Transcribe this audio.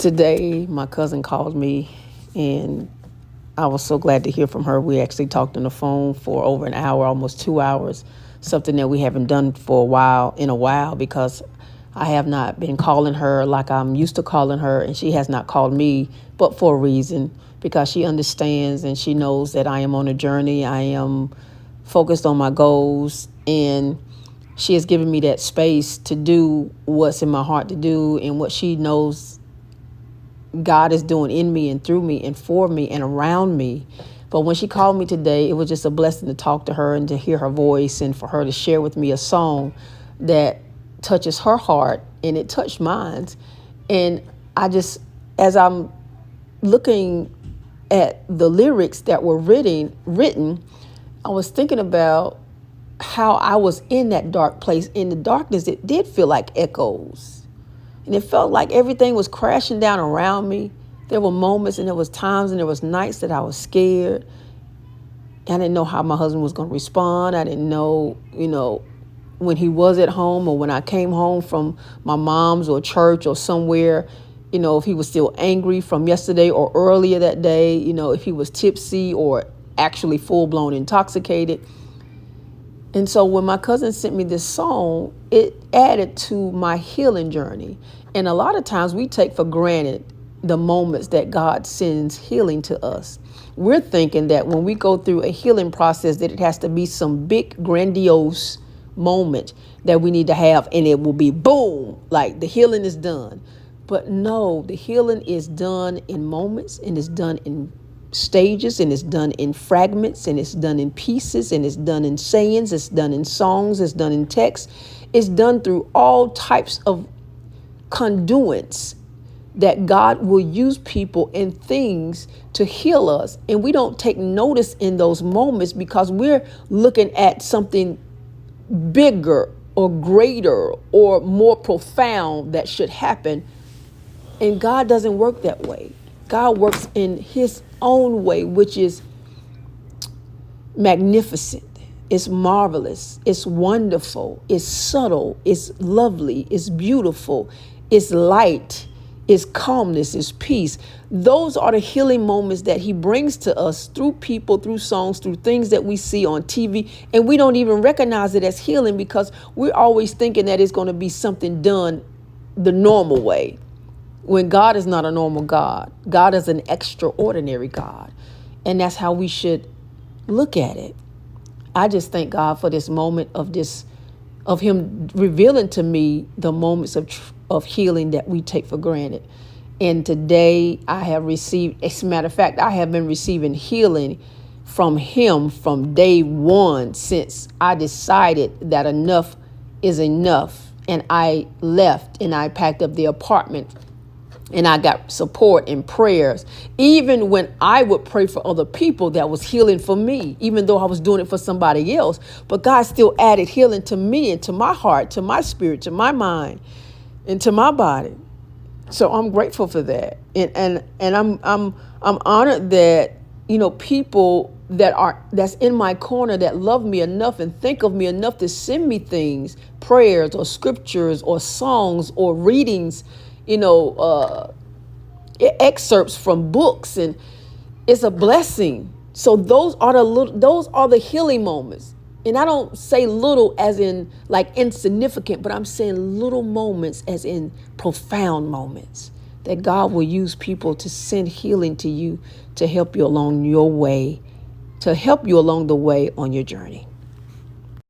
Today, my cousin called me, and I was so glad to hear from her. We actually talked on the phone for over an hour, almost 2 hours, something that we haven't done for a while, because I have not been calling her like I'm used to calling her, and she has not called me, but for a reason, because she understands and she knows that I am on a journey. I am focused on my goals, and she has given me that space to do what's in my heart to do and what she knows God is doing in me and through me and for me and around me. But when she called me today, it was just a blessing to talk to her and to hear her voice and for her to share with me a song that touches her heart, and it touched mine. And I just, as I'm looking at the lyrics that were written, I was thinking about how I was in that dark place. In the darkness, it did feel like echoes. And it felt like everything was crashing down around me. There were moments and there was times and there was nights that I was scared. I didn't know how my husband was going to respond. I didn't know, when he was at home or when I came home from my mom's or church or somewhere, if he was still angry from yesterday or earlier that day, if he was tipsy or actually full-blown intoxicated. And so when my cousin sent me this song, it added to my healing journey. And a lot of times we take for granted the moments that God sends healing to us. We're thinking that when we go through a healing process, that it has to be some big, grandiose moment that we need to have, and it will be boom, like the healing is done. But no, the healing is done in moments, and it's done in stages, and it's done in fragments, and it's done in pieces, and it's done in sayings, it's done in songs, it's done in text. It's done through all types of conduits that God will use people and things to heal us. And we don't take notice in those moments because we're looking at something bigger or greater or more profound that should happen. And God doesn't work that way. God works in his own way, which is magnificent. It's marvelous. It's wonderful. It's subtle. It's lovely. It's beautiful. It's light. It's calmness. It's peace. Those are the healing moments that he brings to us through people, through songs, through things that we see on TV. And we don't even recognize it as healing because we're always thinking that it's going to be something done the normal way. When God is not a normal God. God is an extraordinary God. And that's how we should look at it. I just thank God for this moment of him revealing to me the moments of healing that we take for granted. And today I have received, as a matter of fact, I have been receiving healing from him from day one since I decided that enough is enough. And I left and I packed up the apartment. And I got support and prayers. Even when I would pray for other people, that was healing for me, even though I was doing it for somebody else. But God still added healing to me and to my heart, to my spirit, to my mind, and to my body. So I'm grateful for that. And I'm honored that, people that's in my corner that love me enough and think of me enough to send me things, prayers or scriptures or songs or readings, excerpts from books, and it's a blessing. So those are the healing moments. And I don't say little as in like insignificant, but I'm saying little moments as in profound moments that God will use people to send healing to you to help you along your way, to help you along the way on your journey.